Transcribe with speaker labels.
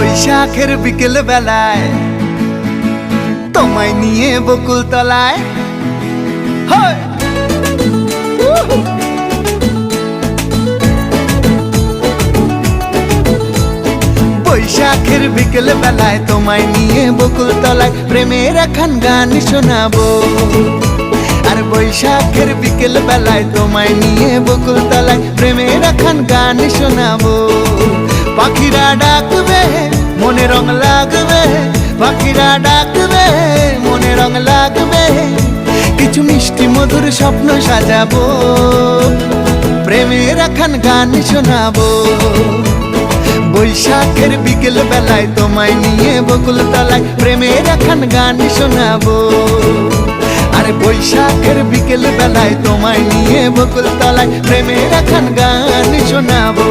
Speaker 1: বৈশাখের বিকেল বেলায় তোমায় নিয়ে বকুল তলায় বৈশাখের বিকেল বেলায় তোমায় নিয়ে বকুল তলায় প্রেমের একখান গান শোনাবো। আর বৈশাখের বিকেল বেলায় তোমায় নিয়ে বকুল তলায় প্রেমের একখান গান শোনাবো। পাখিরা ডাকবে মনে রং লাগবে, পাখিরা ডাকবে মনে রং লাগবে, কিছু মিষ্টি মধুর স্বপ্ন সাজাবো, প্রেমের একখান গান শোনাবো। বৈশাখের বিকেল বেলায় তোমায় নিয়ে বকুল তলায় প্রেমের একখান গান শোনাবো। আরে বৈশাখের বিকেল বেলায় তোমায় নিয়ে বকুল তলায় প্রেমের একখান গান শোনাবো।